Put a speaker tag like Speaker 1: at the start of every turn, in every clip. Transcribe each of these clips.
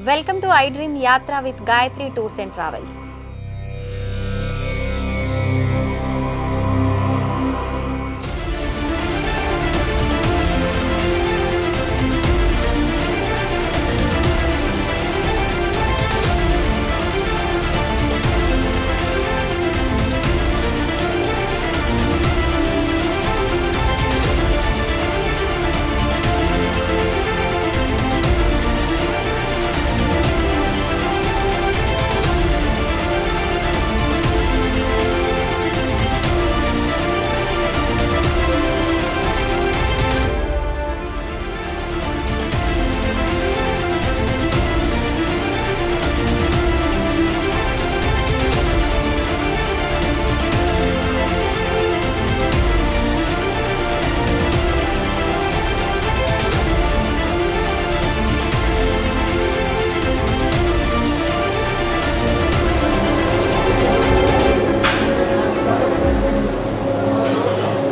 Speaker 1: Welcome to iDream Yatra with Gayatri Tours and Travels.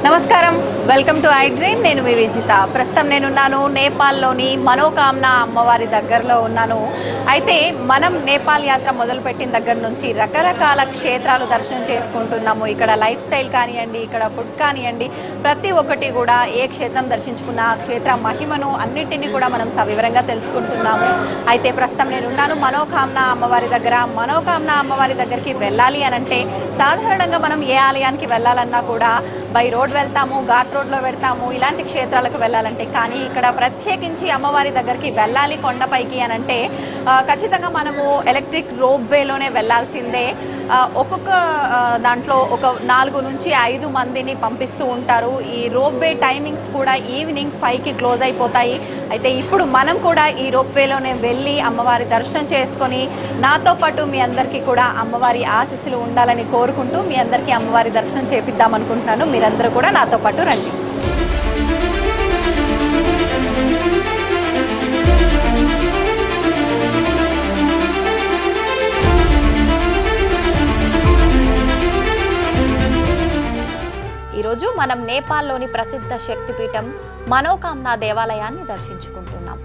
Speaker 1: నమస్కారం, welcome to iDream. నేను మీ విజిత. ప్రస్తుతం నేనున్నాను నేపాల్లోని మనోకామన అమ్మవారి దగ్గరలో ఉన్నాను. అయితే మనం నేపాల్ యాత్ర మొదలుపెట్టిన దగ్గర నుంచి రకరకాల క్షేత్రాలు దర్శనం చేసుకుంటున్నాము. ఇక్కడ లైఫ్ స్టైల్ కానివ్వండి, ఇక్కడ ఫుడ్ కానివ్వండి, ప్రతి ఒక్కటి కూడా ఏ క్షేత్రం దర్శించుకున్న ఆ క్షేత్ర మహిమను అన్నిటినీ కూడా మనం సవివరంగా తెలుసుకుంటున్నాము. అయితే ప్రస్తుతం నేనున్నాను మనోకామన అమ్మవారి దగ్గర. మనోకామన అమ్మవారి దగ్గరికి వెళ్ళాలి అని అంటే సాధారణంగా మనం ఏ ఆలయానికి వెళ్ళాలన్నా కూడా బై రోడ్ వెళ్తాము, ఘాట్ రోడ్లో వెళ్తాము, ఇలాంటి క్షేత్రాలకు వెళ్ళాలంటే. కానీ ఇక్కడ ప్రత్యేకించి అమ్మవారి దగ్గరికి వెళ్ళాలి కొండపైకి అని అంటే ఖచ్చితంగా మనము ఎలక్ట్రిక్ రోప్ వేలోనే వెళ్ళాల్సిందే. ఒక్కొక్క దాంట్లో ఒక 4 నుంచి 5 మందిని పంపిస్తూ ఉంటారు. ఈ రోప్ వే టైమింగ్స్ కూడా ఈవినింగ్ 5కి క్లోజ్ అయిపోతాయి. అయితే ఇప్పుడు మనం కూడా ఈ రోప్ వేలోనే వెళ్ళి అమ్మవారి దర్శనం చేసుకొని నాతో పాటు మీ అందరికీ కూడా అమ్మవారి ఆశీస్సులు ఉండాలని కోరుకుంటూ మీ అందరికీ అమ్మవారి దర్శనం చేపిద్దాం అనుకుంటున్నాను. మీరందరూ కూడా నాతో పాటు రండి. ఈరోజు మనం నేపాల్లోని ప్రసిద్ధ శక్తిపీఠం మనోకామన దేవాలయాన్ని దర్శించుకుంటున్నాం.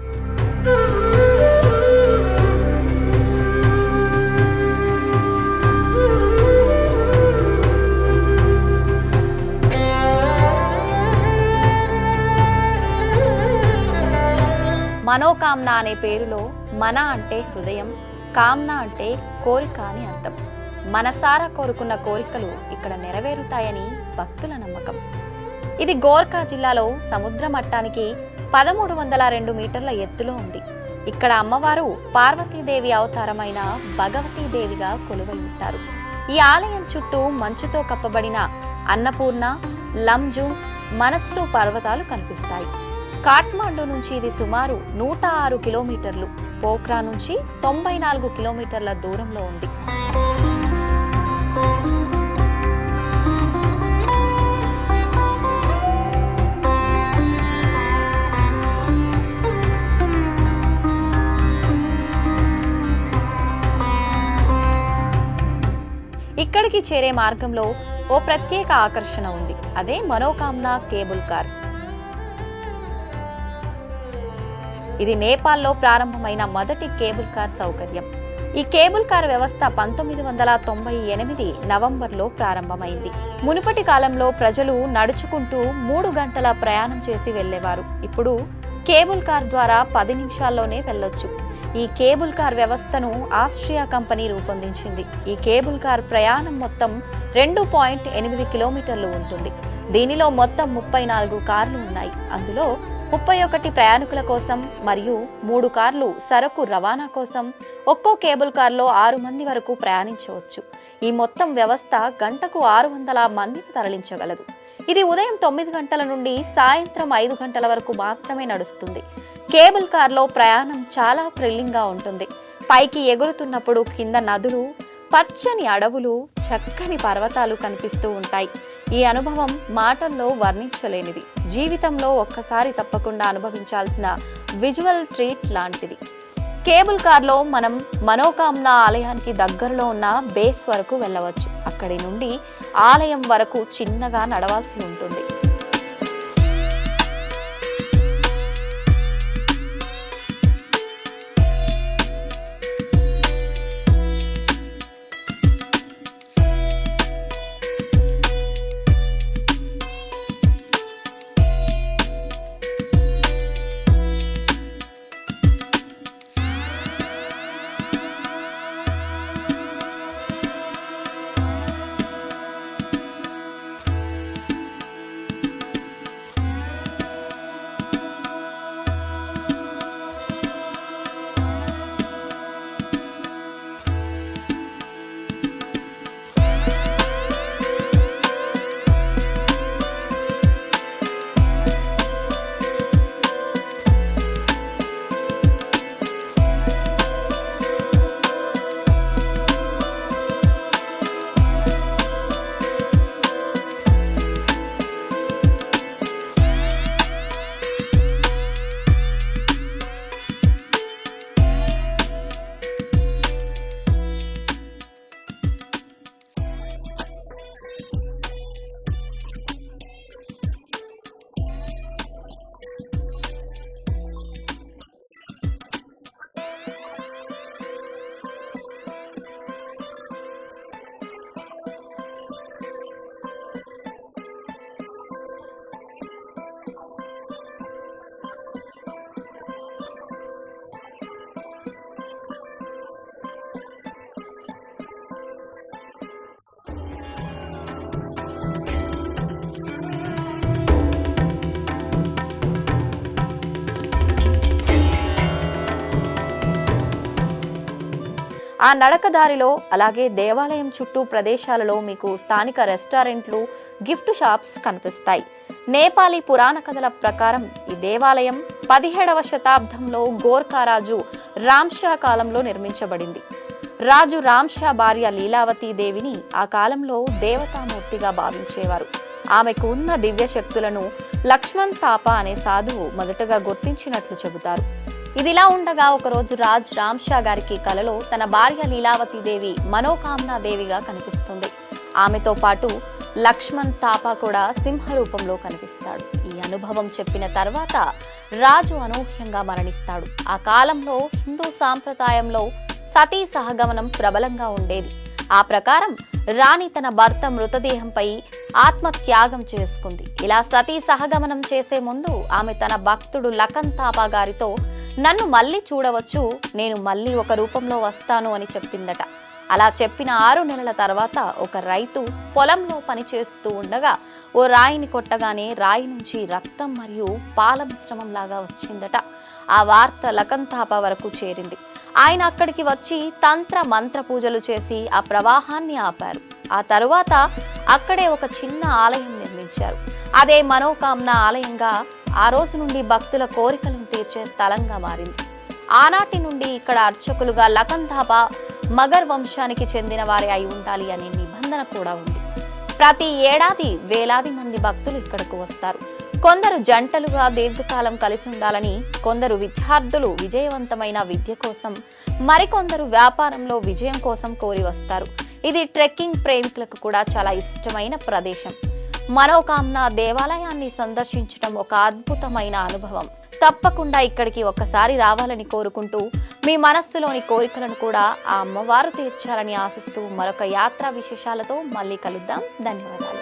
Speaker 1: మనోకామన అనే పేరులో మన అంటే హృదయం, కామన అంటే కోరిక అని అర్థం. మనసారా కోరుకున్న కోరికలు ఇక్కడ నెరవేరుతాయని భక్తుల నమ్మకం. ఇది గోర్ఖా జిల్లాలో సముద్ర మట్టానికి 1302 మీటర్ల ఎత్తులో ఉంది. ఇక్కడ అమ్మవారు పార్వతీదేవి అవతారమైన భగవతీదేవిగా కొలువై ఉంటారు. ఈ ఆలయం చుట్టూ మంచుతో కప్పబడిన అన్నపూర్ణ, లంజుంగ్, మనస్లు పర్వతాలు కనిపిస్తాయి. కాఠ్మాండు నుంచి ఇది సుమారు 106 కిలోమీటర్లు, పోఖ్రా నుంచి 94 కిలోమీటర్ల దూరంలో ఉంది. ఇక్కడికి చేరే మార్గంలో ఓ ప్రత్యేక ఆకర్షణ ఉంది. అదే మనోకామన కేబుల్ కార్. ఇది నేపాల్లో ప్రారంభమైన మొదటి కేబుల్ కార్ సౌకర్యం. ఈ కేబుల్ కార్ వ్యవస్థ 1998 నవంబర్లో ప్రారంభమైంది. మునుపటి కాలంలో ప్రజలు నడుచుకుంటూ 3 గంటల ప్రయాణం చేసి వెళ్లేవారు. ఇప్పుడు కేబుల్ కార్ ద్వారా 10 నిమిషాల్లోనే వెళ్ళొచ్చు. ఈ కేబుల్ కార్ వ్యవస్థను ఆస్ట్రియా కంపెనీ రూపొందించింది. ఈ కేబుల్ కార్ ప్రయాణం మొత్తం 2.8 కిలోమీటర్లు ఉంటుంది. దీనిలో మొత్తం 34 కార్లు ఉన్నాయి. అందులో 31 ప్రయాణికుల కోసం మరియు 3 కార్లు సరకు రవాణా కోసం. ఒక్కో కేబుల్ కార్లో 6 మంది వరకు ప్రయాణించవచ్చు. ఈ మొత్తం వ్యవస్థ గంటకు 600 మందిని తరలించగలదు. ఇది ఉదయం 9 గంటల నుండి సాయంత్రం 5 గంటల వరకు మాత్రమే నడుస్తుంది. కేబుల్ కార్లో ప్రయాణం చాలా థ్రిల్లింగ్గా ఉంటుంది. పైకి ఎగురుతున్నప్పుడు కింద నదులు, పచ్చని అడవులు, చక్కని పర్వతాలు కనిపిస్తూ ఉంటాయి. ఈ అనుభవం మాటల్లో వర్ణించలేనిది. జీవితంలో ఒక్కసారి తప్పకుండా అనుభవించాల్సిన విజువల్ ట్రీట్ లాంటిది. కేబుల్ కార్లో మనం మనోకామన ఆలయానికి దగ్గరలో ఉన్న బేస్ వరకు వెళ్ళవచ్చు. అక్కడి నుండి ఆలయం వరకు చిన్నగా నడవాల్సి ఉంటుంది. ఆ నడకదారిలో అలాగే దేవాలయం చుట్టూ ప్రదేశాలలో మీకు స్థానిక రెస్టారెంట్లు, గిఫ్ట్ షాప్స్ కనిపిస్తాయి. నేపాలీ పురాణ కథల ప్రకారం ఈ దేవాలయం 17వ శతాబ్దంలో గోర్ఖా రాజు రామ్షా కాలంలో నిర్మించబడింది. రాజు రామ్షా భార్య లీలావతీ దేవిని ఆ కాలంలో దేవతామూర్తిగా భావించేవారు. ఆమెకు ఉన్న దివ్య శక్తులను లక్ష్మణ్ తాపా అనే సాధువు మొదటగా గుర్తించినట్లు చెబుతారు. ఇదిలా ఉండగా ఒకరోజు రాజ్ రామ్షా గారికి కలలో తన భార్య లీలావతీ దేవి మనోకామనా దేవిగా కనిపిస్తుంది. ఆమెతో పాటు లక్ష్మణ్ తాపా కూడా సింహ రూపంలో కనిపిస్తాడు. ఈ అనుభవం చెప్పిన తర్వాత రాజు అనూహ్యంగా మరణిస్తాడు. ఆ కాలంలో హిందూ సాంప్రదాయంలో సతీ సహగమనం ప్రబలంగా ఉండేది. ఆ ప్రకారం రాణి తన భర్త మృతదేహంపై ఆత్మత్యాగం చేసుకుంది. ఇలా సతీ సహగమనం చేసే ముందు ఆమె తన భక్తుడు లఖన్ తాపా గారితో నన్ను మళ్ళీ చూడవచ్చు, నేను మళ్ళీ ఒక రూపంలో వస్తాను అని చెప్పిందట. అలా చెప్పిన 6 నెలల తర్వాత ఒక రైతు పొలంలో పనిచేస్తూ ఉండగా ఓ రాయిని కొట్టగానే రాయి నుంచి రక్తం మరియు పాల మిశ్రమం లాగా వచ్చిందట. ఆ వార్త లఖన్ తాపా వరకు చేరింది. ఆయన అక్కడికి వచ్చి తంత్ర మంత్ర పూజలు చేసి ఆ ప్రవాహాన్ని ఆపారు. ఆ తరువాత అక్కడే ఒక చిన్న ఆలయం నిర్మించారు. అదే మనోకామనా ఆలయంగా ఆ రోజు నుండి భక్తుల కోరికలను తీర్చే స్థలంగా మారింది. ఆనాటి నుండి ఇక్కడ అర్చకులుగా లఖన్ తాపా మగర్ వంశానికి చెందిన వారే అయి ఉండాలి అనే నిబంధన కూడా ఉంది. ప్రతి ఏడాది వేలాది మంది భక్తులు ఇక్కడకు వస్తారు. కొందరు జంటలుగా దీర్ఘకాలం కలిసి ఉండాలని, కొందరు విద్యార్థులు విజయవంతమైన విద్య కోసం, మరికొందరు వ్యాపారంలో విజయం కోసం కోరి వస్తారు. ఇది ట్రెక్కింగ్ ప్రేమికులకు కూడా చాలా ఇష్టమైన ప్రదేశం. మనోకామనా దేవాలయాన్ని సందర్శించడం ఒక అద్భుతమైన అనుభవం. తప్పకుండా ఇక్కడికి ఒక్కసారి రావాలని కోరుకుంటూ మీ మనస్సులోని కోరికలను కూడా ఆ అమ్మవారు తీర్చాలని ఆశిస్తూ మరొక యాత్రా విశేషాలతో మళ్ళీ కలుద్దాం. ధన్యవాదాలు.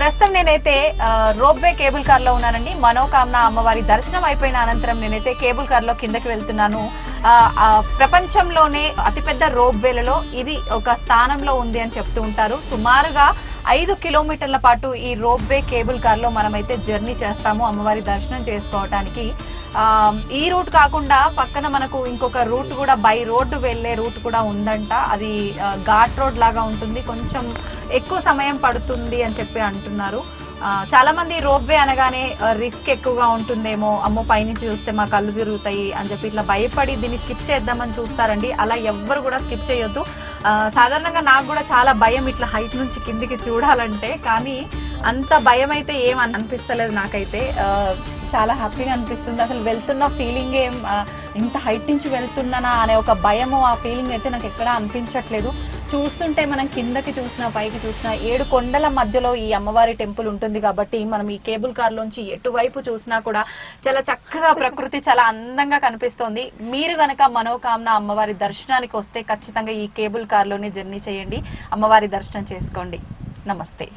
Speaker 2: ప్రస్తుతం నేనైతే రోప్వే కేబుల్ కార్ లో ఉన్నానండి. మనోకామన అమ్మవారి దర్శనం అయిపోయిన అనంతరం నేనైతే కేబుల్ కార్ లో కిందకి వెళ్తున్నాను. ప్రపంచంలోనే అతిపెద్ద రోప్వేలలో ఇది ఒక స్థానంలో ఉంది అని చెప్తూ ఉంటారు. సుమారుగా 5 కిలోమీటర్ల పాటు ఈ రోప్వే కేబుల్ కార్ లో మనమైతే జర్నీ చేస్తాము అమ్మవారి దర్శనం చేసుకోవటానికి. ఈ రూట్ కాకుండా పక్కన మనకు ఇంకొక రూట్ కూడా బై రోడ్డు వెళ్లే రూట్ కూడా ఉందంట. అది ఘాట్ రోడ్ లాగా ఉంటుంది, కొంచెం ఎక్కువ సమయం పడుతుంది అని చెప్పి అంటున్నారు. చాలా మంది రోప్వే అనగానే రిస్క్ ఎక్కువగా ఉంటుందేమో, అమ్మో పైనుంచి చూస్తే మా కళ్ళు తిరుగుతాయి అని చెప్పి ఇట్లా భయపడి దీన్ని స్కిప్ చేద్దామని చూస్తారండి. అలా ఎవ్వరు కూడా స్కిప్ చేయొద్దు. సాధారణంగా నాకు కూడా చాలా భయం ఇట్లా హైట్ నుంచి కిందికి చూడాలంటే, కానీ అంత భయం అయితే ఏం అనిపిస్తలేదు నాకైతే. చాలా హ్యాపీగా అనిపిస్తుంది. అసలు వెళ్తున్న ఫీలింగ్ ఏం ఇంత హైట్ నుంచి వెళ్తున్నానా అనే ఒక భయము, ఆ ఫీలింగ్ అయితే నాకు ఎక్కడా అనిపించట్లేదు. చూస్తుంటే మనం కిందకి చూసినా పైకి చూసినా 7 కొండల మధ్యలో ఈ అమ్మవారి టెంపుల్ ఉంటుంది కాబట్టి మనం ఈ కేబుల్ కార్ లోంచి ఎటువైపు చూసినా కూడా చాలా చక్కగా ప్రకృతి చాలా అందంగా కనిపిస్తోంది. మీరు గనక మనోకామన అమ్మవారి దర్శనానికి వస్తే ఖచ్చితంగా ఈ కేబుల్ కార్ లోనే జర్నీ చేయండి, అమ్మవారి దర్శనం చేసుకోండి. నమస్తే.